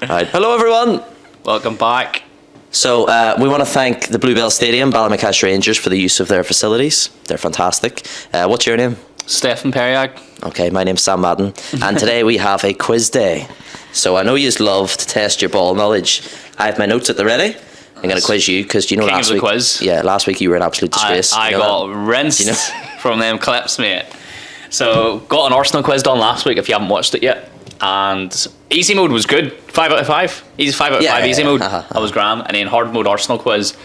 Right. Hello everyone, Welcome back. so we want to thank the Bluebell Stadium, Ballymacash Rangers for the use of their facilities. They're fantastic. What's your name? Stefan Periag. Okay, my name's Sam Madden, and today we have a quiz day. So I know you love to test your ball knowledge. I have my notes at the ready. I'm going to quiz you because you know King last of the week. quiz. Yeah, last week you were an absolute disgrace. I You know got that? rinsed You know? from them clips, mate. So, got an Arsenal quiz done last week if you haven't watched it yet. And easy mode was good. 5 out of 5. Easy 5 out of 5 easy mode. That was grand. And then hard mode Arsenal quiz,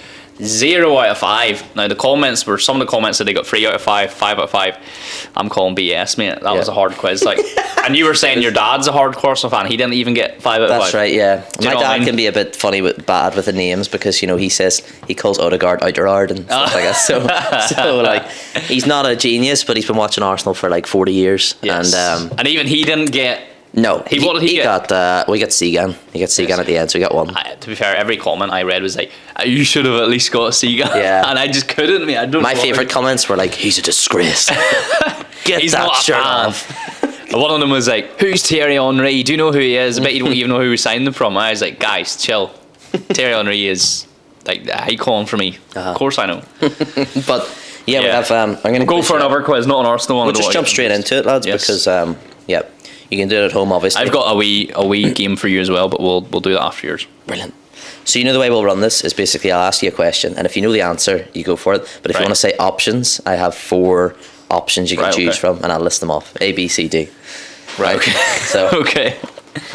0 out of 5. Now the comments were, some of the comments said they got 3 out of 5, 5 out of 5. I'm calling BS, mate. That was a hard quiz. Like, and you were saying your dad's a hard Arsenal fan. He didn't even get 5 out of 5. That's right, yeah. Do you My know what dad I mean? can be a bit funny bad with the names because, you know, he says he calls Odegaard Outerard and stuff like that. So like, he's not a genius, but he's been watching Arsenal for like 40 years. Yes. And even he didn't get. no, What did he get? got we got Segan. He got Segan at the end, so we got one. To be fair, every comment I read was like, "You should have at least got a Seagull." Yeah. And I just couldn't. I don't. My know favourite comments were like, "He's a disgrace. Get He's that not a shirt fan. off." One of them was like, "Who's Thierry Henry? Do you know who he is? I bet you don't even know who we signed him from." I was like, "Guys, chill. Thierry Henry is like a icon for me. Of course I know." But yeah, we have. I'm going to Go for another quiz, not an Arsenal one. We'll just jump straight into it, lads, Yes. because yeah, you can do it at home, obviously. I've got a wee game for you as well, but we'll do that after yours. Brilliant. So you know the way we'll run this is basically I'll ask you a question, and if you know the answer, you go for it. But if you Right. want to say options, I have 4 options you can Right, choose okay. from, and I'll list them off: A, B, C, D. Right. Okay. So Okay.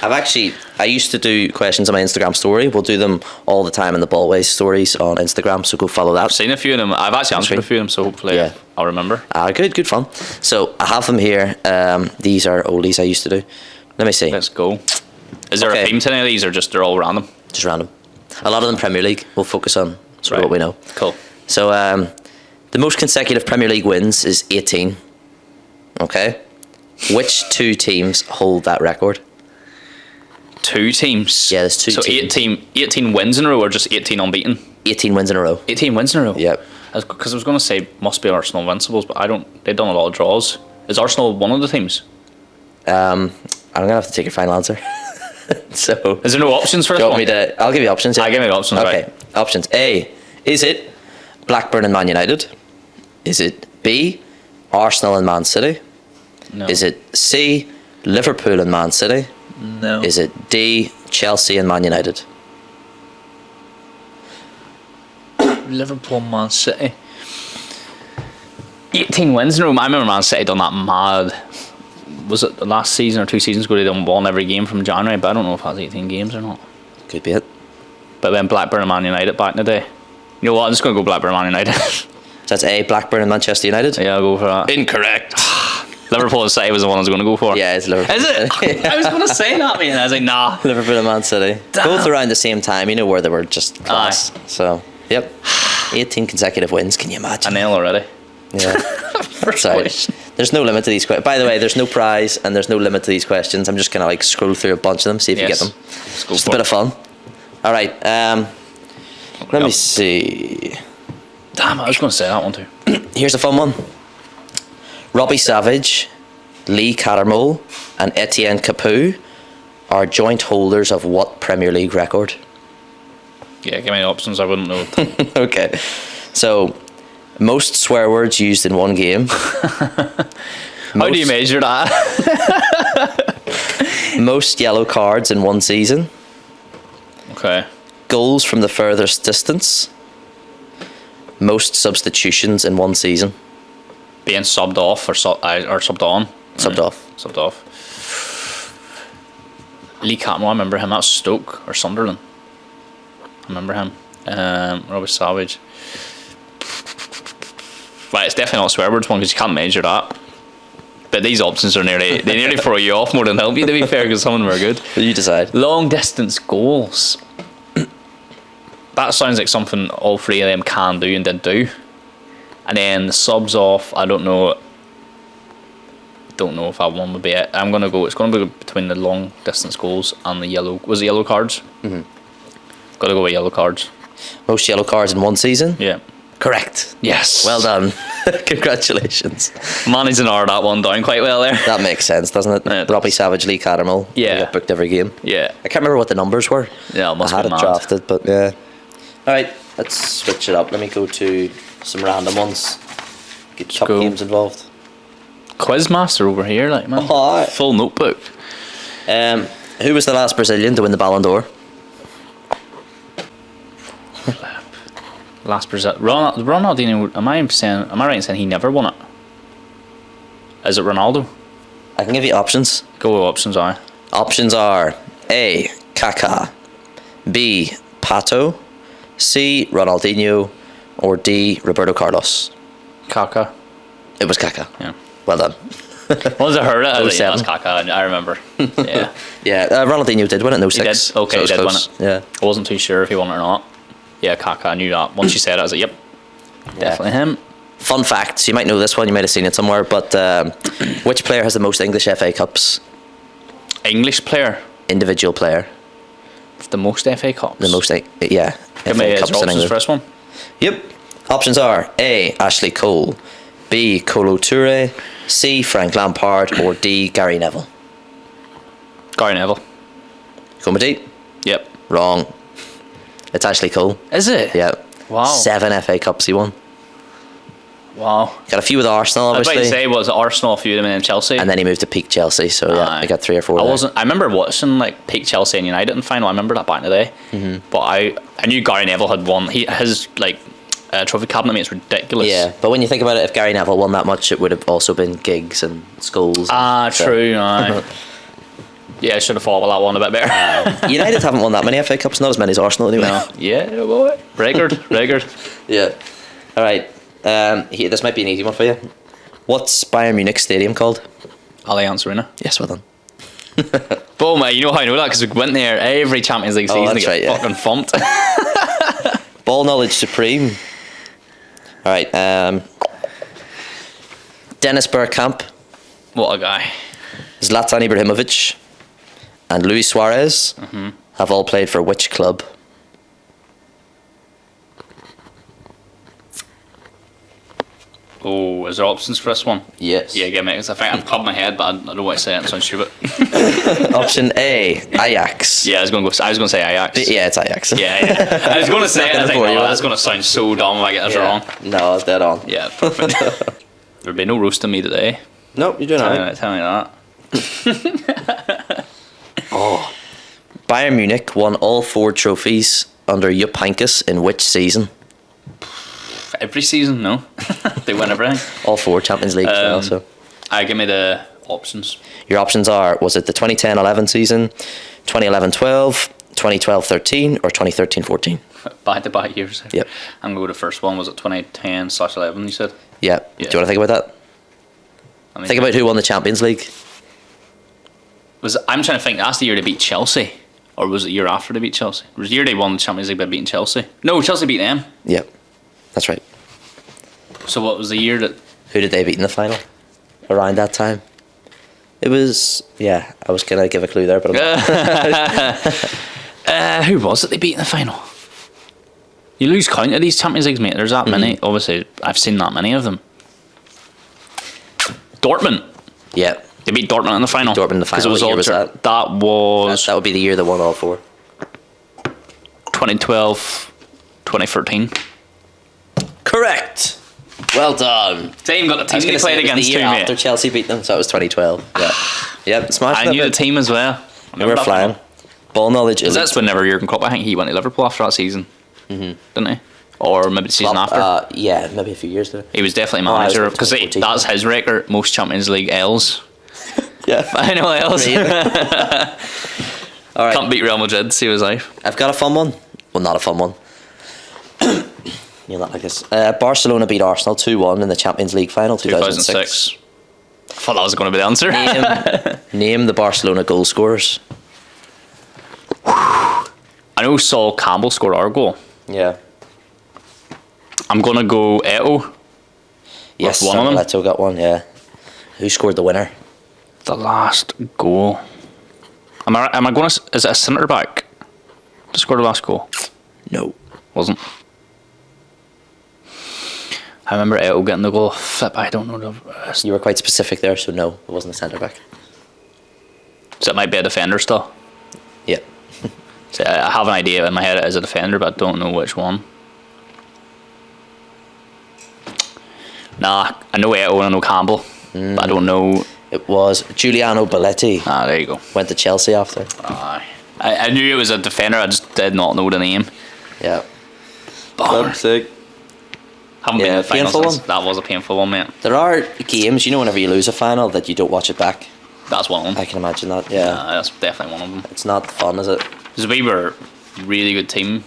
I used to do questions on my Instagram story. We'll do them all the time in the Ballways stories on Instagram, so go follow that. I've seen a few of them. I've actually answered a few of them, so hopefully Yeah. I'll remember. Good fun. So I have them here. These are oldies I used to do. Let me see. Let's go. Is there Okay. a theme to any of these, or just they're all random? Just random. A lot of them Premier League. We'll focus on sort of what we know. Cool. So the most consecutive Premier League wins is 18. Okay. Which 2 teams hold that record? 2 teams. Yeah, there's 2 so teams. 18 wins in a row, or just 18 unbeaten? 18 wins in a row. 18 wins in a row. Yep. Because I was going to say must be Arsenal Invincibles, but I don't. They've done a lot of draws. Is Arsenal one of the teams? I'm gonna have to take your final answer. So Is there no options for do this you want one? me to? I'll give you options. Give me the options. Okay. Right. Options: A. Is it Blackburn and Man United? Is it B. Arsenal and Man City? No. Is it C. Liverpool and Man City? No. Is it D. Chelsea and Man United? Liverpool, Man City? 18 wins in a row. I remember Man City done that mad. Was it the last season or 2 seasons ago? They done won every game from January, but I don't know if that's 18 games or not. Could be it. But then Blackburn and Man United back in the day. You know what? I'm just going to go Blackburn and Man United. So that's A. Blackburn and Manchester United. Yeah, I'll go for that. Incorrect. Liverpool and City was the one I was going to go for. Yeah, it's Liverpool. Is it? I was going to say that, man. I was like, nah. Liverpool and Man City. Damn. Both around the same time, you know, where they were just class. So, yep. 18 consecutive wins, can you A imagine? nail already. Yeah. First Sorry. question. There's no limit to these questions. By the way, there's no prize and there's no limit to these questions. I'm just going to like scroll through a bunch of them, see if you get Yes. them. Let's go Just for a bit it. of fun. All right. Let me see. Damn, I was going to say that one too. Here's a fun one. Robbie Savage, Lee Cattermole, and Etienne Capoue are joint holders of what Premier League record? Yeah, give me the options. I wouldn't know. Okay. So, most swear words used in one game. How do you measure that? Most yellow cards in one season. Okay. Goals from the furthest distance. Most substitutions in one season. Being subbed off or subbed on. Subbed off. Subbed off. Lee Catmull, I remember him. That was Stoke or Sunderland. I remember him. Robbie Savage. Right, it's definitely not a swear words one because you can't measure that. But these options are they nearly throw you off more than help you, to be fair, because some of them are good. You decide. Long distance goals. That sounds like something all 3 of them can do and did do. And then the subs off, I don't know. Don't know if that one would be it. I'm gonna go. It's gonna be between the long distance goals and the yellow. Was it yellow cards? Mm-hmm. Gotta go with yellow cards. Most yellow cards in one season? Yeah. Correct. Yes. Well done. Congratulations. Managed to narrow that one down quite well there. That makes sense, doesn't it? Yeah, it Robbie does. Savage, Lee Cattermole. Yeah. They got booked every game. Yeah. I can't remember what the numbers were. Yeah, it must I had be it mad. drafted, but yeah. Alright, let's switch it up. Let me go to some random ones. Get top go. games involved. Quizmaster over here, like, man. Alright. Full notebook. Who was the last Brazilian to win the Ballon d'Or? Last Brazil. Ronaldinho. Am I right in saying he never won it? Is it Ronaldo? I can give you options. Go with options are. Options are A. Kaká, B. Pato, C. Ronaldinho, or D. Roberto Carlos. Kaká. It was Kaká. Yeah. Well done. Once I heard it, I was like, 07. yeah, that's Kaká. I remember. Yeah. Yeah, Ronaldinho did win it in 06. He did? Okay, it he was did win close. it. Yeah. I wasn't too sure if he won it or not. Yeah, Kaká. I knew that. Once you said it, I was like, yep. Definitely him. Fun fact, you might know this one, you might have seen it somewhere, but which player has the most English FA Cups? English player. Individual player. The most FA Cups. The most, yeah. Give me FA his Cups in options England. first one. Yep. Options are A. Ashley Cole, B. Kolo Toure, C. Frank Lampard, or D. Gary Neville. Gary Neville. Going with D? Yep. Wrong. It's Ashley Cole. Is it? Yeah. Wow. 7 FA Cups he won. Wow. Got a few with Arsenal, I was obviously. about to say, was Arsenal, a few of them, and then Chelsea. And then he moved to peak Chelsea, so yeah, Aye. I got 3 or 4 there. I remember watching like peak Chelsea and United in final. I remember that back in the day. Mm-hmm. But I knew Gary Neville had won. His like trophy cabinet mate's ridiculous. Yeah, but when you think about it, if Gary Neville won that much, it would have also been Giggs and Scholes. True. Aye. Yeah, I should have thought about that one a bit better. United haven't won that many FA Cups, not as many as Arsenal anyway. No. Yeah, boy. Record. Yeah. All right. This might be an easy one for you. What's Bayern Munich Stadium called? Allianz Arena. Yes, well done. Boom, mate, you know how I know that? Because we went there every Champions League season to that's get right, yeah. fucking thumped. Ball knowledge supreme. All right. Dennis Bergkamp, What a guy. Zlatan Ibrahimovic, and Luis Suarez have all played for which club? Oh, is there options for this one? Yes. Yeah, give me. Because I think I've clubbed my head, but I don't want to say it. It sounds stupid. Option A, Ajax. Yeah, I was going to say Ajax. Yeah, it's Ajax. Yeah. I was going to say it. I think, oh, that's going to sound so dumb if I get this wrong. No, it's dead on. Yeah, perfect. There'll be no roasting me today. Nope, you're doing alright. Tell me that. Bayern Munich won all 4 trophies under Jupp Heynckes in which season? Every season, no. They win everything. All 4 Champions League as well. So Give me the options. your options are: was it the 2010-11 season, 2011-12, 2012-13, or 2013-14? Back-to-back years. Yep. I'm going to go to the first one. Was it 2010/11, you said? Yeah. Do you want to think about that? Think about who won the Champions League. I'm trying to think. That's the year they beat Chelsea. Or was it the year after they beat Chelsea? It was the year they won the Champions League by beating Chelsea. No, Chelsea beat them. Yep, that's right. So what was the year that... Who did they beat in the final? Around that time. It was... Yeah, I was going to give a clue there, but I'm who was it they beat in the final? You lose count of these Champions Leagues, mate. There's that many. Obviously, I've seen that many of them. Dortmund. Yeah. They beat Dortmund in the final. Dortmund in the final. It was What year all was that? That was That would be the year they won all 4. 2012, 2013. Correct. Well done. Same got the I was team gonna they say played it was against the year too, after mate. Chelsea beat them, so it was 2012. Yeah. Yep, smashed I that knew the bit. team as well. We were flying. Ball knowledge Because elite. that's whenever Jurgen Klopp, I think he went to Liverpool after that season. Didn't he? Or maybe the season after. Yeah, maybe a few years there. He was definitely I was manager with because 2014. that's his record. Most Champions League L's. Yeah. Final L's. All right. Can't beat Real Madrid. See his life. I've got a fun one. Well, not a fun one. You'll not like this. Barcelona beat Arsenal 2-1 in the Champions League final 2006. I thought that was going to be the answer. Name the Barcelona goal scorers. I know Sol Campbell scored our goal. Yeah. I'm going to go Eto'o. Yes, one of them. Leto got one, yeah. Who scored the winner? The last goal. Am I going to... Is it a centre back to score the last goal? No. Wasn't. I remember Eto'o getting the goal. Flip, I don't know. You were quite specific there, so no, it wasn't a centre back. So it might be a defender still. Yeah. So I have an idea in my head as a defender, but I don't know which one. Nah, I know Eto'o and I know Campbell, but I don't know. It was Giuliano Belletti. Ah, there you go. Went to Chelsea after. I knew it was a defender, I just did not know the name. Yeah. Haven't been in the final painful since. one. That was a painful one, mate. There are games, whenever you lose a final, that you don't watch it back. That's one of them. I can imagine that, yeah. That's definitely one of them. It's not fun, is it? Because we were a really good team.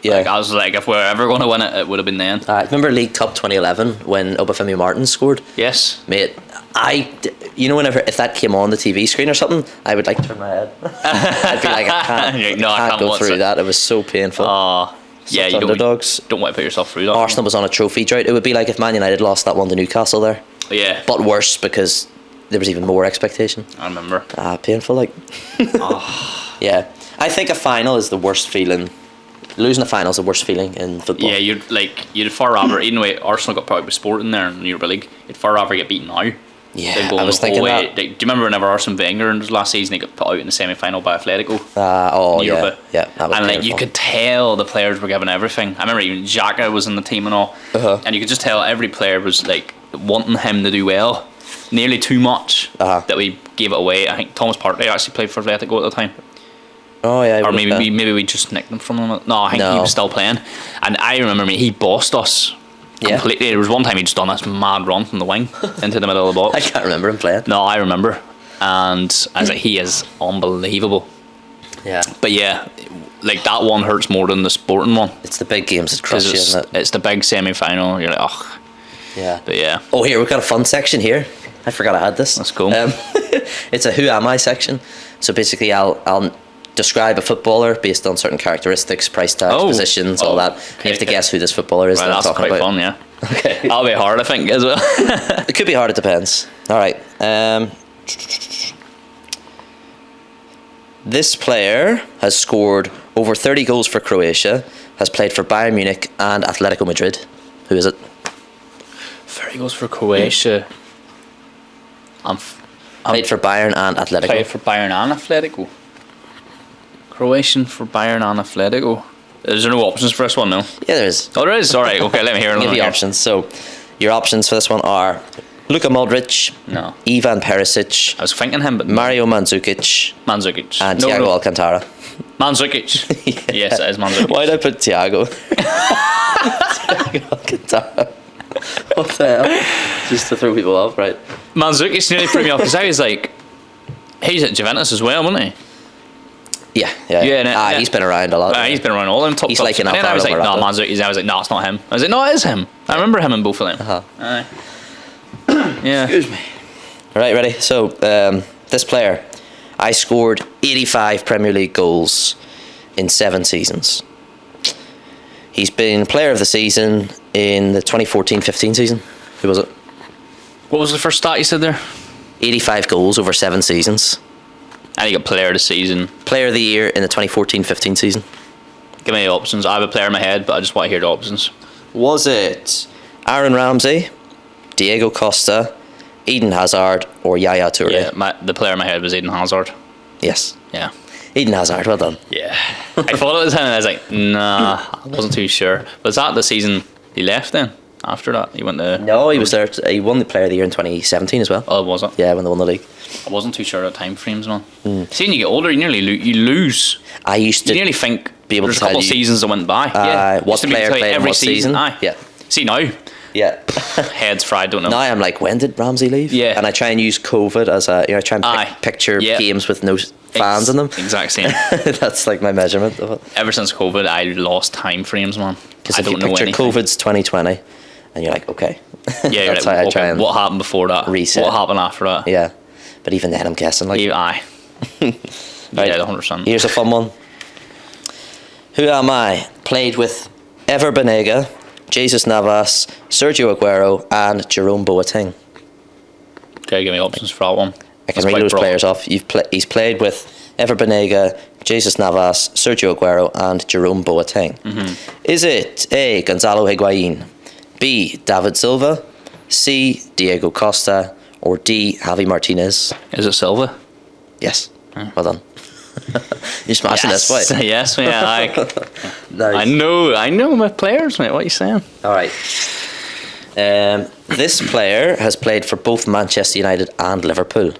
Yeah. Like, I was like, if we were ever going to win it, it would have been then. I remember League Cup 2011 when Obafemi Martin scored. Yes. Mate, whenever if that came on the TV screen or something, I would turn my head. I'd be like, I can't go through that. It was so painful. Yeah, you underdogs. don't want to put yourself through that. Arsenal was on a trophy drought. It would be like if Man United lost that one to Newcastle there. Yeah. But worse because there was even more expectation. I remember. Painful Yeah. I think a final is the worst feeling. Losing a final is the worst feeling in football. Yeah, you'd far rather, even though Arsenal got probably Sporting there in Europa League, you'd far rather get beaten now. Yeah, I was thinking that. Like, do you remember whenever Arsene Wenger in his last season, he got put out in the semi-final by Atletico? Yeah. That was and painful. you could tell the players were giving everything. I remember even Xhaka was in the team and all, and you could just tell every player was wanting him to do well, nearly too much that we gave it away. I think Thomas Partey actually played for Atletico at the time. Oh yeah, or maybe we just nicked him from him. No, I think he was still playing, and I remember he bossed us. Completely. There was one time he just done this mad run from the wing into the middle of the box. I can't remember him playing. No, I remember. And I was like, he is unbelievable. Yeah. But yeah, that one hurts more than the Sporting one. It's the big games that crush you, isn't it? It's the big semi-final. You're like, ugh. Yeah. But yeah. Oh, here, we've got a fun section here. I forgot I had this. Let's go. It's a Who Am I section. So basically, I'll describe a footballer based on certain characteristics, price tags, positions, all that. You have to guess who this footballer is. Right, that's quite fun, yeah. Okay. That'll be hard, I think, as well. It could be hard, it depends. All right. This player has scored over 30 goals for Croatia, has played for Bayern Munich and Atletico Madrid. Who is it? 30 goals for Croatia. Played for Bayern and Atletico. Played for Bayern and Atletico. Croatian for Bayern and Atletico. Is there no options for this one, no? Yeah, there is. Oh, there is? Alright, okay, let me hear it. I'll give you options. So, your options for this one are Luka Modric, no, Ivan Perisic, I was thinking him, but Mario Mandzukic, and Thiago Alcantara. Mandzukic. Yes, it is Mandzukic. Why did I put Thiago? Thiago Alcantara. What the hell? Just to throw people off, right? Mandzukic nearly threw me off because I was like, he's at Juventus as well, wasn't he? Yeah. He's been around a lot. He's been around all them top He's clubs. like an and then I was like, no, Mandzukic. I was like, no, it's not him. I was like, no, it is him. I remember him in both of them. Yeah. Excuse me. Right, ready? So, this player, I scored 85 Premier League goals in 7 seasons. He's been player of the season in the 2014-15 season. Who was it? What was the first stat you said there? 85 goals over 7 seasons. And he got player of the season. Player of the year in the 2014-15 season. Give me the options. I have a player in my head, but I just want to hear the options. Was it Aaron Ramsey, Diego Costa, Eden Hazard, or Yaya Toure? Yeah, the player in my head was Eden Hazard. Yes. Yeah. Eden Hazard, well done. Yeah. I thought it was him, and I was like, nah, I wasn't too sure. Was that the season he left then? After that, he went to... No, he was there. He won the Player of the Year in 2017 as well. Oh, was it? Yeah, when they won the league. I wasn't too sure of time frames, man. See, when you get older, you nearly you lose. I used to... You nearly think be able there's to a couple tell of seasons that went by. What player played every season? Aye. Yeah. See, now... Yeah. Heads fried, don't know. Now I'm like, when did Ramsey leave? Yeah. And I try and use COVID as a... I try and picture games with no fans in them. Exact same. That's like my measurement of it. Ever since COVID, I lost time frames, man. Because if you picture COVID's 2020, and you're like, okay. Yeah, that's how I try and what happened before that? Reset. What happened after that? Yeah. But even then, I'm guessing. Like, aye. Right. Yeah, 100%. Here's a fun one. Who am I? Played with Ever Banega, Jesus Navas, Sergio Aguero, and Jerome Boateng. Okay, give me options for that one. I can read those players off. He's played with Ever Banega, Jesus Navas, Sergio Aguero, and Jerome Boateng. Is it A. Gonzalo Higuain, B. David Silva, C. Diego Costa, or D. Javi Martinez? Is it Silva? Yes. Well done. You're smashing this, boy. Yes, mate. Nice. I know my players, mate. What are you saying? All right. This player has played for both Manchester United and Liverpool.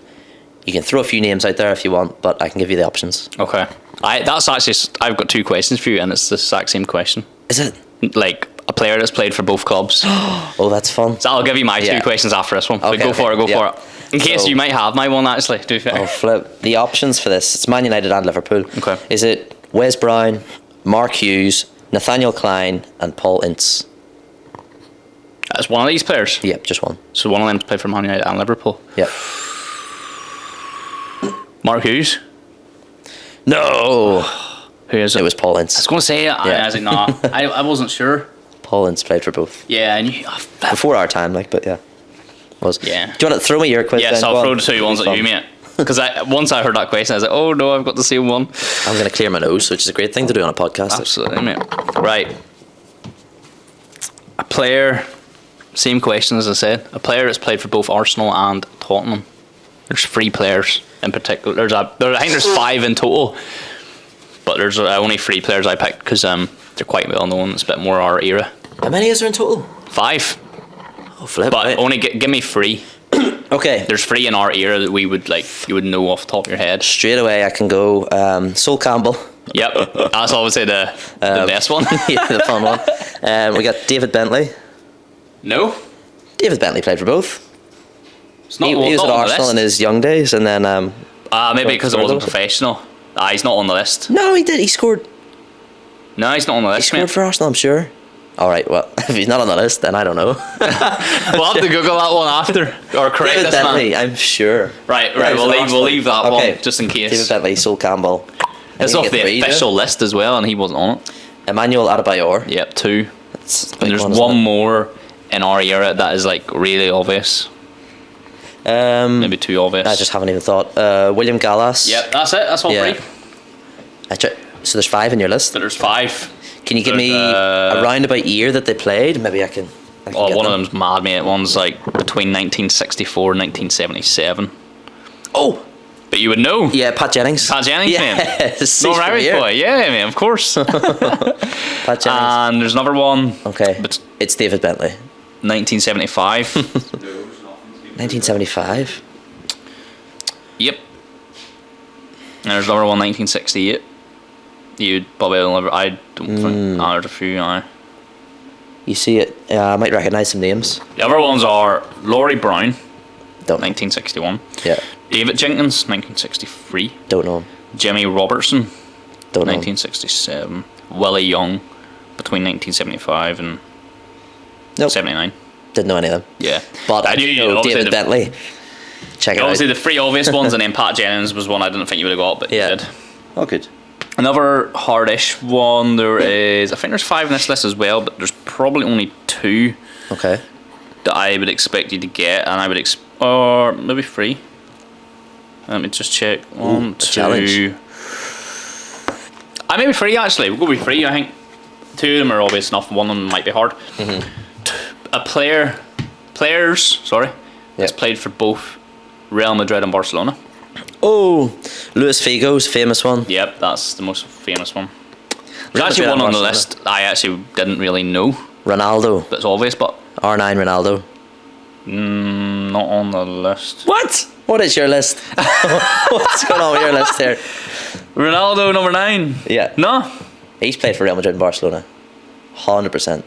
You can throw a few names out there if you want, but I can give you the options. Okay. I've got 2 questions for you, and it's the exact same question. Is it? Like a player that's played for both clubs. Oh, that's fun. So I'll give you my 2 questions after this one. Okay, Go for it. yeah. In case you might have my one, actually. To be fair. Oh, flip. The options for this, it's Man United and Liverpool. Okay. Is it Wes Brown, Mark Hughes, Nathaniel Klein, and Paul Ince? That's one of these players. Yep, just one. So one of them played for Man United and Liverpool. Yep. Mark Hughes. No. Who is it? It was Paul Ince. I was going to say it. Yeah. I was like, no. I wasn't sure. Paul Ince played for both. Yeah, and Before our time, but yeah. Was. Yeah. Do you want to throw me your quiz? Yes, then? I'll Go throw on. the 2 ones at Fun. you, mate. Because once I heard that question, I was like, oh no, I've got the same one. I'm going to clear my nose, which is a great thing to do on a podcast. Absolutely, mate. Right. A player, same question as I said. A player that's played for both Arsenal and Tottenham. There's 3 players in particular. I think there's 5 in total. But there's only 3 players I picked because they're quite well known. It's a bit more our era. How many is there in total? 5. Oh, flip. But right. only give me 3. Okay. There's 3 in our era that we would you would know off the top of your head. Straight away, I can go Sol Campbell. Yep, that's obviously the best one. Yeah, the fun one. We got David Bentley. No, David Bentley played for both. it's not. He was not at on the Arsenal in list. his young days, and then Maybe because it Where wasn't was it? professional. He's not on the list. no, he did. He scored. No, he's not on the He list, scored mate. for Arsenal, I'm sure. All right. Well, if he's not on the list, then I don't know. We'll have to Google that one after or correct David this man. Bentley, I'm sure. Right. Yeah, We'll Arsenal. leave that Okay. one just in case. David Bentley, Sol Campbell. It's I off think the you get 3, official list as well, and he wasn't on it. Emmanuel Adebayor. Yep, 2. That's a big And there's one, isn't one it? more in our era that is like really obvious. Maybe too obvious. I just haven't even thought. William Gallas. Yep, that's it. That's all Yeah. 3. So there's 5 in your list. But there's 5. Can you give me a roundabout year that they played? Maybe I can. Oh, get one of them. them's mad, mate. One's like between 1964 and 1977. Oh, But you would know. yeah, Pat Jennings. Pat Jennings, man. Yes, Northern he's from Irish here. boy. Yeah, man, of course. Pat Jennings. And there's another one. Okay, But it's David Bentley. 1975. 1975. Yep. And there's another one, 1968. You'd probably never. I don't think. There's a few. You see it? I might recognise some names. The other ones are Laurie Brown, Don't know. 1961. Yeah, David Jenkins, 1963. don't know him. Jimmy Robertson, Don't know him. 1967. Willie Young, between 1975 and Nope. 79. Didn't know any of them. Yeah. But I do know obviously David Bentley. Check it out. Obviously, the 3 obvious ones, and then Pat Jennings was one I didn't think you would have got, but Yeah. you did. Oh, good. Another hardish one, there is, I think there's 5 in this list as well, but there's probably only 2 Okay. that I would expect you to get, and I would or maybe 3. Let me just check. 1, 2. challenge. Maybe 3 actually. We'll go with 3. I think 2 of them are obvious enough. One of them might be hard. Players. That's played for both Real Madrid and Barcelona. Oh, Luis Figo's famous one. Yep, that's the most famous one. There's Real actually Madrid one and on the Barcelona. list I actually didn't really know. Ronaldo. That's obvious, but R9 Ronaldo. not on the list. What? What is your list? What's going on with your list here? Ronaldo number 9. Yeah. No. He's played for Real Madrid and Barcelona. 100%.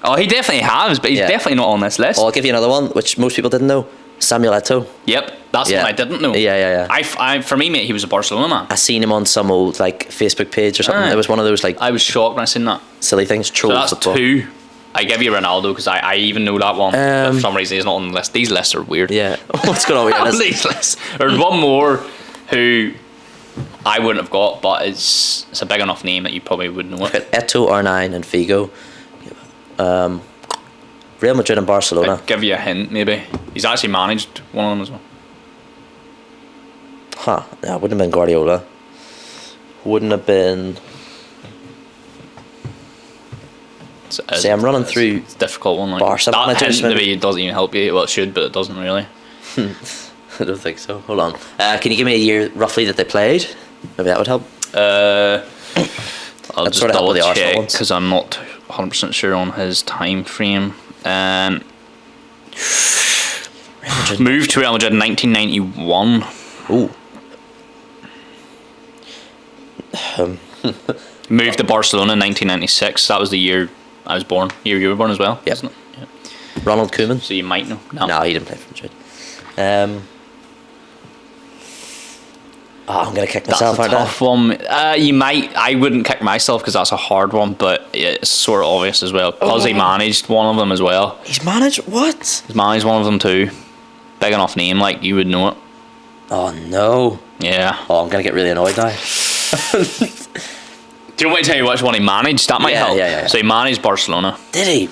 Oh, he definitely has, but he's Yeah. definitely not on this list. Oh, I'll give you another one, which most people didn't know. Samuel Eto'o. Yep, that's Yeah. one I didn't know. Yeah. For me, mate, he was a Barcelona man. I seen him on some old Facebook page or something. Aye. It was one of those I was shocked when I seen that. silly things. So Troll that's football. 2. I give you Ronaldo because I even know that one. But for some reason, he's not on the list. These lists are weird. Yeah. What's going on with your list? These lists. There's one more who I wouldn't have got, but it's a big enough name that you probably would know it. Got Eto'o, R9, and Figo. Real Madrid and Barcelona. I'd give you a hint, maybe. He's actually managed one of them as well. Huh. Yeah, it wouldn't have been Guardiola. Wouldn't have been. See, I'm running through. It's a difficult one. Like Barca that managers, hint maybe. maybe doesn't even help you. Well, it should, but it doesn't really. I don't think so. Hold on. Can you give me a year roughly that they played? Maybe that would help. I'll That's just sort of double help with the Arsenal check ones. because I'm not 100% sure on his time frame. Moved to Real Madrid in 1991. Ooh. Moved to Barcelona in 1996. That was the year I was born. Year you were born as well, Yep. isn't it? Yeah. Ronald Koeman. So you might know. No, he didn't play for Madrid. I'm gonna kick That's myself a out there. tough one. You might. I wouldn't kick myself because that's a hard one, but it's sort of obvious as well. Because he managed one of them as well. He's managed what? He's managed one of them too. Big enough name, like you would know it. Oh no. Yeah. Oh, I'm gonna get really annoyed now. Do you want me to tell you which one he managed? That might help. Yeah. So he managed Barcelona. Did he?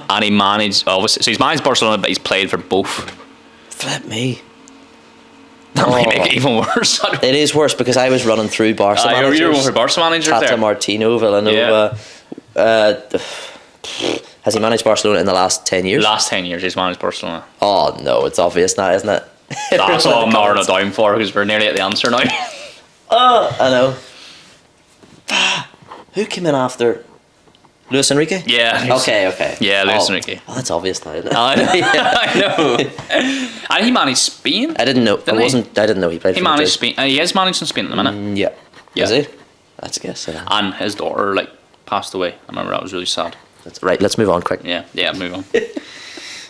And he managed, obviously, so he's managed Barcelona, but he's played for both. Flip me. That might make it even worse. It is worse because I was running through Barca managers. You're one for Barca managers Tata there. Martino, Villanova. Has he managed Barcelona in the last 10 years? Last 10 years, he's managed Barcelona. Oh no, it's obvious now, isn't it? That's all I'm narrowing it down for because we're nearly at the answer now. I know. Who came in after Luis Enrique? Yeah. Okay. Yeah, Luis Enrique. Oh, that's obvious now, isn't it? I know. And he managed Spain. I didn't know. Didn't I didn't know he played. He for managed Madrid. Spain. He is managed in Spain at the minute. Yeah. Yeah. Is he? That's a guess. And his daughter passed away. I remember that was really sad. Right. Let's move on quick. Yeah, move on.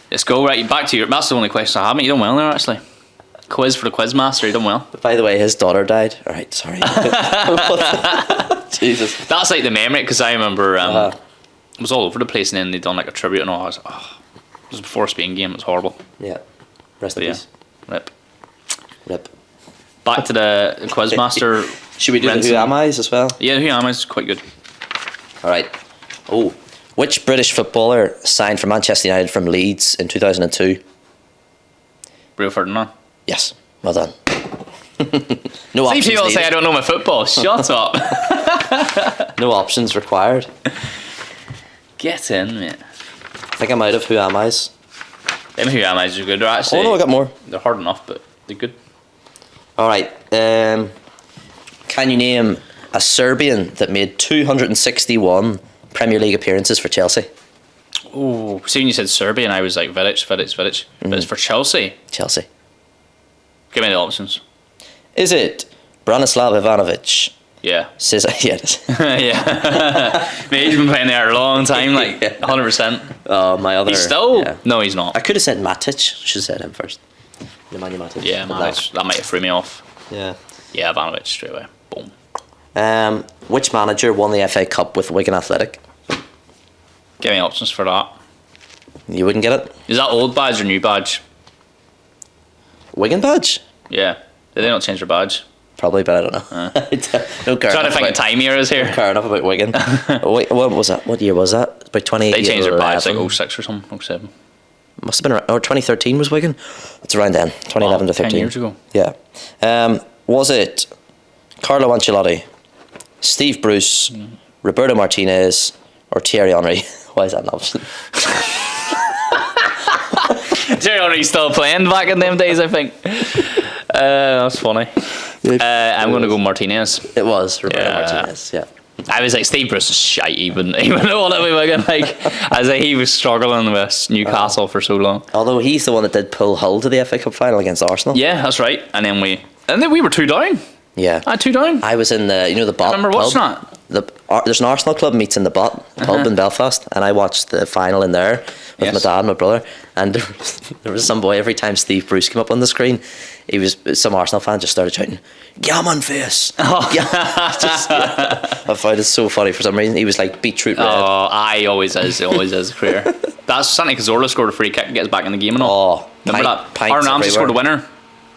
Let's go. Right, back to you. That's the only question I have. You done well there, actually. Quiz for the quiz master. You done well. By the way, his daughter died. All right. Sorry. Jesus. That's like the memory because I remember it was all over the place, and then they done like a tribute and all. I was like, it was before a Spain game. It was horrible. Yeah. Rest But in yeah, peace. rip. Rip. Back to the quiz master. Should we do the Who Am I's as well? Yeah, who am I? Is quite good. All right. Oh, which British footballer signed for Manchester United from Leeds in 2002? Rio Ferdinand. Yes. Well done. No See options people say needed. I don't know my football. Shut up. No options required. Get in, mate. I think I'm out of Who Am I's. Them who am I's are good. They're actually. Oh no, I got more. They're hard enough, but they're good. All right. Can you name a Serbian that made 261 Premier League appearances for Chelsea? Oh, see when you said Serbia, and I was like Vidic. But it's for Chelsea. Chelsea. Give me the options. Is it Branislav Ivanovic? Yeah. Yeah, it is. Yeah. Mate, he's been playing there a long time, like 100%. Oh, my other. He's still. Yeah. No, he's not. I could have said Matic. Should have said him first. Nemanja Matic. Yeah, But man, that might have threw me off. Yeah. Yeah, Ivanovic straight away. Boom. Which manager won the FA Cup with Wigan Athletic? Give me options for that. You wouldn't get it? Is that old badge or new badge? Wigan badge? Yeah. Did they not change their badge? Probably, but I don't know. No care Trying to enough think of about- time eras here. Care enough about Wigan. Wait, what was that? What year was that? About 20. They changed their badge like 06 or something, 07. Must have been around, or 2013 was Wigan. It's around then, 2011 to 13. 10 years ago. Yeah. Was it Carlo Ancelotti, Steve Bruce, Roberto Martinez, or Thierry Henry? Why is that an option? Thierry Henry's still playing back in them days, I think. That's funny. I'm going to go Martinez. It was Roberto Yeah. Martinez. Yeah. I was like, Steve Bruce is shite. He wouldn't want to be Wigan. Like, I was like, he was struggling with Newcastle for so long. Although he's the one that did pull Hull to the FA Cup final against Arsenal. Yeah, that's right. And then we were 2 down. Yeah. I had 2 down. I was in the Bot. I remember watching pub. that. There's an Arsenal club meets in the Bot pub in Belfast, and I watched the final in there with Yes. my dad and my brother. And there was some boy every time Steve Bruce came up on the screen, some Arsenal fan just started shouting, "Gammon face!" Oh. Yeah, I found it so funny for some reason. He was like beetroot red. Oh, I always is a career. That's Santi Cazorla scored a free kick and gets back in the game and all. Oh, Remember that? pints Aaron Ramsey scored a everywhere. winner.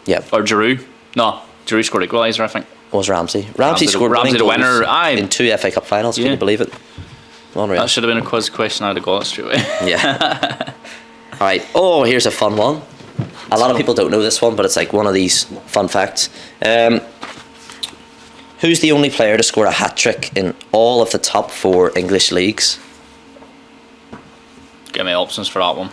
Yeah, Or Giroud. No, Giroud scored equaliser, I think. was Ramsey. Ramsey scored Ramsey the winning goals winner. Aye. in 2 FA Cup finals. Can Yeah. you believe it? Unreal. That should have been a quiz question. I'd have got it straight away. Yeah. All right. Oh, here's a fun one. A lot of people don't know this one, but it's like one of these fun facts. Who's the only player to score a hat trick in all of the top 4 English leagues? Give me options for that one.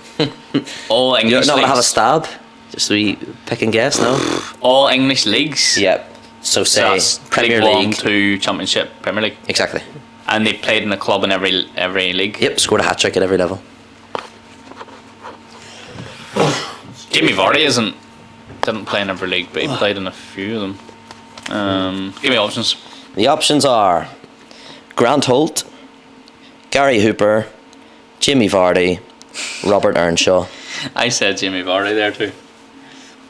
All English You're not going to have a leagues. stab? Just we pick and guess, no? All English leagues. Yep. So say that's Premier League 1 League. to Championship, Premier League. Exactly. And they played in a club in every league. Yep, scored a hat-trick at every level. Jamie Vardy didn't play in every league, but he played in a few of them. Give me options. The options are Grant Holt, Gary Hooper, Jimmy Vardy, Robert Earnshaw. I said Jamie Vardy there too.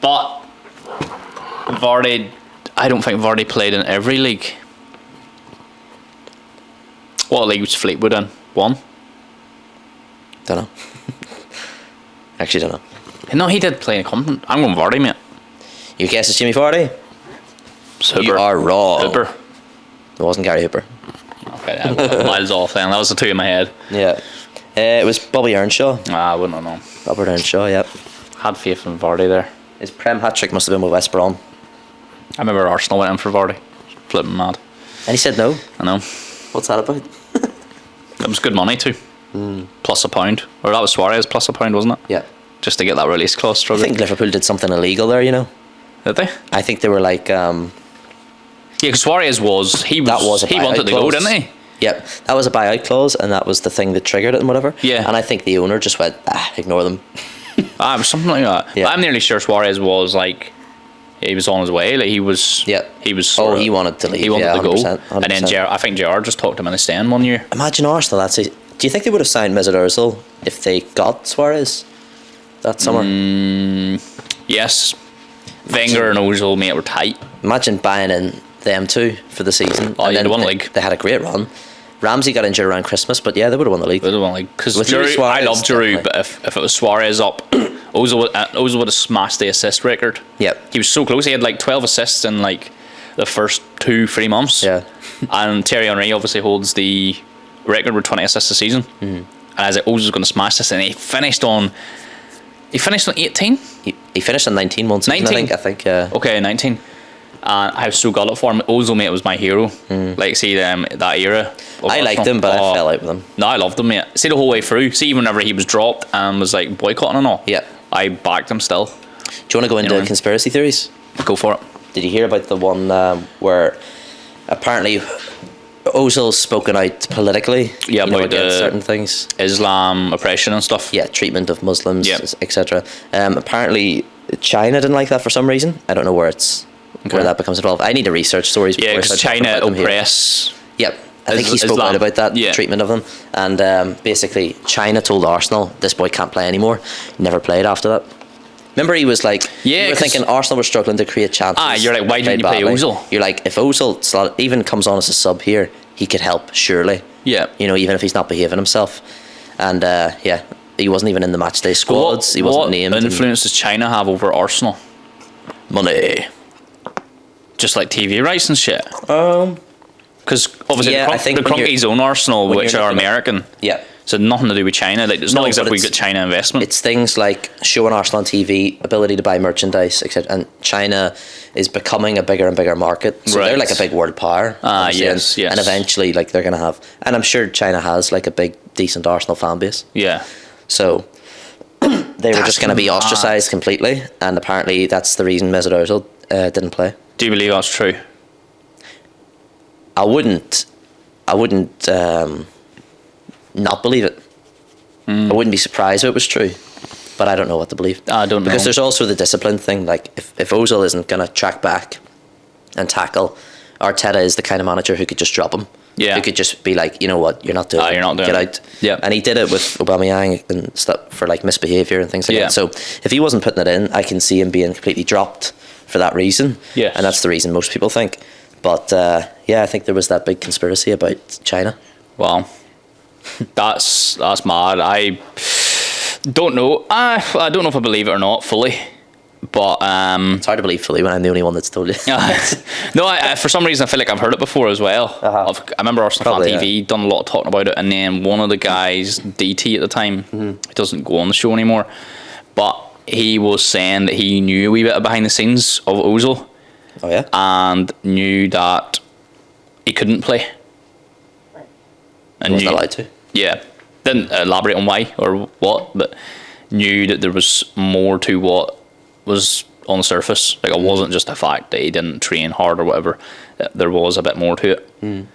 But Vardy, I don't think Vardy played in every league. What league was Fleetwood in? 1? Don't know. Actually, don't know. No, he did play in a company. I'm going Vardy, mate. Your guess is Jimmy Vardy? Hooper. You are wrong. Hooper. It wasn't Gary Hooper. Okay, I'm miles off then. That was the two in my head. Yeah. It was Bobby Earnshaw. I wouldn't have known. Robert Earnshaw, yep. Had faith in Vardy there. His Prem hat-trick must have been with West Brom. I remember Arsenal went in for Vardy. Flipping mad. And he said no. I know. What's that about? It was good money too. Plus £1. Or that was Suarez plus £1, wasn't it? Yeah. Just to get that release clause. I think Liverpool did something illegal there, you know. Did they? I think they were like... Yeah, because Suarez was he a he buyout wanted to go, clause. didn't he? Yep, that was a buyout clause, and that was the thing that triggered it and whatever. Yeah. And I think the owner just went, ignore them. It was something like that. Yeah. But I'm nearly sure Suarez was like, he was on his way. Like he was. Yeah. He was. Oh, he wanted to leave. He wanted yeah, to go. 100%, 100%. And then I think JR just talked him into staying 1 year. Imagine Arsenal. Do you think they would have signed Mesut Ozil if they got Suarez that summer? Yes. Wenger and Ozil, mate, were tight. Imagine buying in them two for the season. Oh, and yeah, then they won the league. They had a great run. Ramsey got injured around Christmas, but yeah, they would have won the league. They won like because With Luis Suarez, I love Giroud, definitely. but if it was Suarez up, Ozil would have smashed the assist record. Yep. He was so close. He had like 12 assists in like the first 2-3 months. Yeah. And Thierry Henry obviously holds the record with 20 assists a season. And I was like, Ozil's going to smash this, and he finished on 18. He finished on 19 months. 19? I think. Yeah. Okay, 19. And I was so got it for him. Ozil, mate, was my hero. Like, see them that era. I liked him, but I fell out with him. No, I loved him, mate. See the whole way through. See, whenever he was dropped and was like boycotting and all. Yeah. I backed him still. Do you want to go into Anyway. conspiracy theories? Go for it. Did you hear about the one where apparently Ozil's spoken out politically? Yeah, you know, about against the- certain things. Islam oppression and stuff. Yeah, treatment of Muslims, Yep. etc. Apparently, China didn't like that for some reason. I don't know where where that becomes involved. I need to research stories. Yeah, before I because start talking China about them here. oppress. Yep. I think he spoke Islam. out about that Yeah. treatment of them, and basically China told Arsenal this boy can't play anymore. Never played after that. Remember, he was like, Yeah, you were 'cause- thinking Arsenal were struggling to create chances. You're like, why didn't you played play badly. Ozil? You're like, if Ozil even comes on as a sub here, he could help surely. Yeah. You know, even if he's not behaving himself, and yeah, he wasn't even in the matchday squads. He wasn't named. What influence does China have over Arsenal? Money. Just like TV rights and shit. Because obviously Yeah, I think the when you're- Crunkies own Arsenal, when which you're are looking at- American. Yeah. So nothing to do with China. Like it's No, not as if but we it's- get China investment. It's things like showing Arsenal on TV, ability to buy merchandise, etc. And China is becoming a bigger and bigger market. So they're Right. like a big world power. obviously, yes, yes. And eventually, like they're gonna have, and I'm sure China has like a big, decent Arsenal fan base. Yeah. So they were That's just gonna be mad. ostracized completely, and apparently that's the reason Mesut Ozil didn't play. Do you believe that's true? I wouldn't not believe it. I wouldn't be surprised if it was true, but I don't know what to believe. I don't know. Because there's also the discipline thing. Like if Ozil isn't going to track back and tackle, Arteta is the kind of manager who could just drop him. Yeah. Who could just be like, you know what, you're not doing it. You're not doing Get it. out. Yeah. And he did it with Aubameyang and stuff for like misbehaviour and things like Yeah. that. So if he wasn't putting it in, I can see him being completely dropped for that reason. Yes. And that's the reason most people think. But yeah, I think there was that big conspiracy about China. Wow. That's mad. I don't know. I don't know if I believe it or not fully. But It's hard to believe fully when I'm the only one that's told you. no, I for some reason I feel like I've heard it before as well. Uh-huh. I remember Arsenal Probably, Fan TV done a lot of talking about it, and then one of the guys, DT at the time, he doesn't go on the show anymore, but he was saying that he knew a wee bit behind the scenes of Ozil Oh yeah? and knew that he couldn't play. He wasn't allowed to. Yeah, Didn't elaborate on why or what, but knew that there was more to what was on the surface. Like, it wasn't just the fact that he didn't train hard or whatever. There was a bit more to it,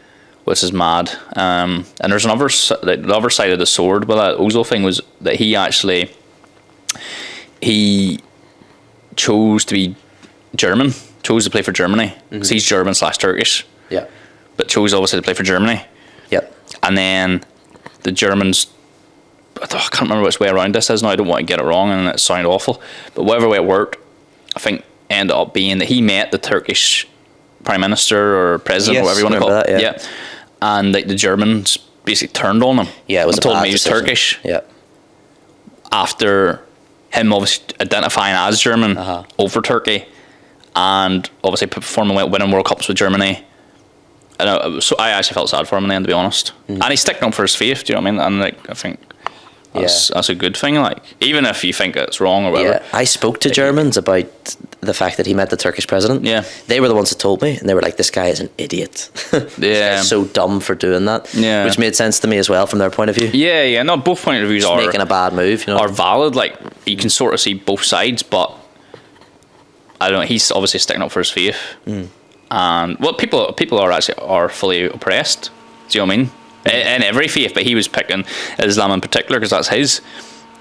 which is mad. And there's another, the other side of the sword with that Ozil thing was that he chose to be German, chose to play for Germany, because he's German/Turkish. Yeah. But chose obviously to play for Germany. Yep. And then the Germans, I can't remember which way around this is now, I don't want to get it wrong and it sounded awful, but whatever way it worked, I think ended up being that he met the Turkish Prime Minister or President, whatever you want to call it. Yeah. And like the Germans basically turned on him. Yeah, it was and told him he was Turkish. Yeah. After him obviously identifying as German over Turkey, and obviously performing, winning World Cups with Germany. So I actually felt sad for him in the end, to be honest. And he's sticking up for his faith. Do you know what I mean? And like, I think that's a good thing. Like, even if you think it's wrong or whatever. Yeah, I spoke to Germans about the fact that he met the Turkish president. Yeah, they were the ones that told me, and they were like, "This guy is an idiot. Yeah, so dumb for doing that." Yeah, which made sense to me as well from their point of view. Yeah. No, both point of views just making a bad move, you know, are valid. Like, you can sort of see both sides, but I don't know. He's obviously sticking up for his faith. And people are fully oppressed. Do you know what I mean? In every faith, but he was picking Islam in particular because that's his,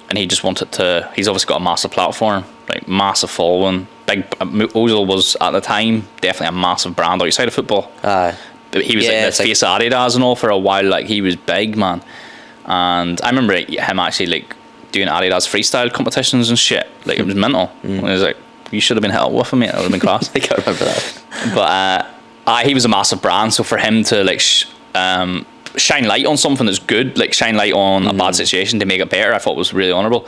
and he just wanted to. He's obviously got a massive platform, like massive following. Big Ozil was at the time definitely a massive brand outside of football. But he was like the face of Adidas and all for a while. Like, he was big, man. And I remember him actually like doing Adidas freestyle competitions and shit. Like, it was mental. It was like, you should have been held with him, mate. That would have been class. I can't remember that. But he was a massive brand, so for him to like shine light on something that's good, like shine light on a bad situation to make it better, I thought was really honourable.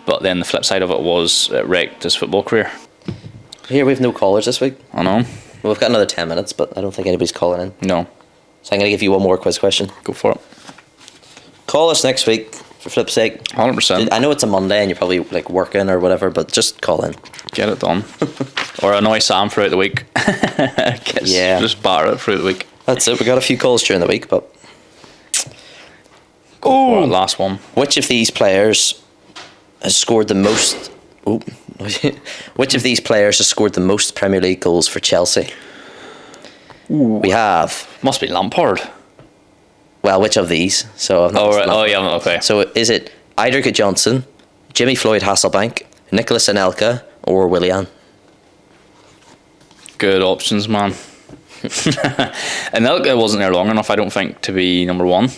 But then the flip side of it was it wrecked his football career. Here we have no callers this week. I know. Well, we've got another 10 minutes, but I don't think anybody's calling in. No. So I'm going to give you one more quiz question. Go for it. Call us next week, for flip's sake. 100%. I know it's a Monday and you're probably like working or whatever, but just call in. Get it done. Or annoy Sam throughout the week. Just batter it throughout the week. That's it. We got a few calls during the week, but... Go for it, last one. Which of these players has scored the most... Which of these players has scored the most Premier League goals for Chelsea? We have... Must be Lampard. Well, which of these? So okay. So is it Eidur Johnson, Jimmy Floyd Hasselbank, Nicolas Anelka, or Willian? Good options, man. Anelka wasn't there long enough, I don't think, to be number one.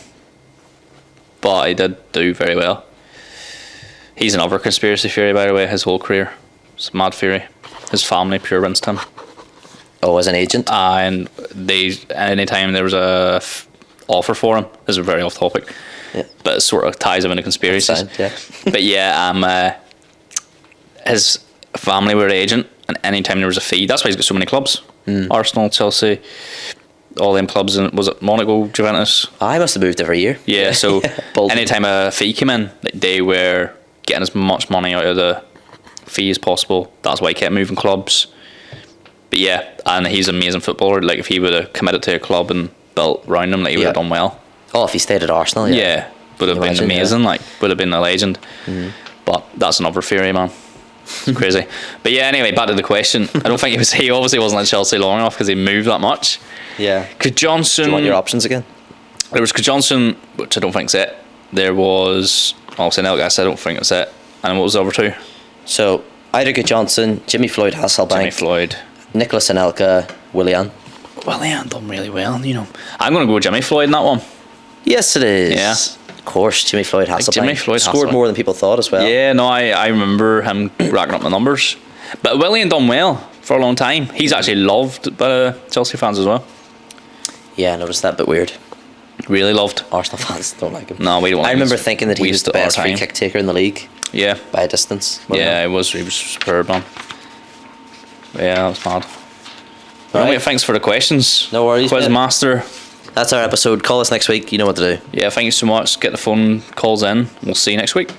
But he did do very well. He's another conspiracy theory, by the way, his whole career. It's a mad theory. His family pure rinsed him. Oh, as an agent? And anytime there was a offer for him, this is very off topic, but it sort of ties him into conspiracies. But his family were an agent, and anytime there was a fee, that's why he's got so many clubs. Arsenal, Chelsea, all them clubs, and was it Monaco, Juventus? I must have moved every year. Yeah, so anytime a fee came in, they were getting as much money out of the fee as possible. That's why he kept moving clubs. But yeah, and he's an amazing footballer. Like, if he would have committed to a club and built around him, like, he would have done well. Oh, if he stayed at Arsenal, would have been amazing. Like, would have been a legend. But that's another theory, man. It's crazy. But yeah, anyway, back to the question. I don't think he obviously wasn't at Chelsea long enough because he moved that much. Yeah. Could Johnson... Do you want your options again? There was Johnson, which I don't think's it. There was... obviously, Nelgas, I don't think it's it. And what was the other two? So, Eidur Johnson, Jimmy Floyd Hasselbank, Nicolas Anelka, Willian. Willian done really well, you know. I'm going to go with Jimmy Floyd in that one. Yes, it is. Yeah. Of course, Jimmy Floyd Hasselbank. Jimmy Floyd scored more than people thought as well. Yeah, no, I remember him racking up the numbers. But Willian done well for a long time. He's actually loved by Chelsea fans as well. Yeah, I noticed that, but weird. Really loved. Arsenal fans don't like him. No, we don't. I remember thinking that he was the best free kick taker in the league. Yeah. By a distance. He was superb, man. Yeah, that was mad. Right. Thanks for the questions. No worries. Quiz master. That's our episode. Call us next week. You know what to do. Yeah, thank you so much. Get the phone calls in. We'll see you next week.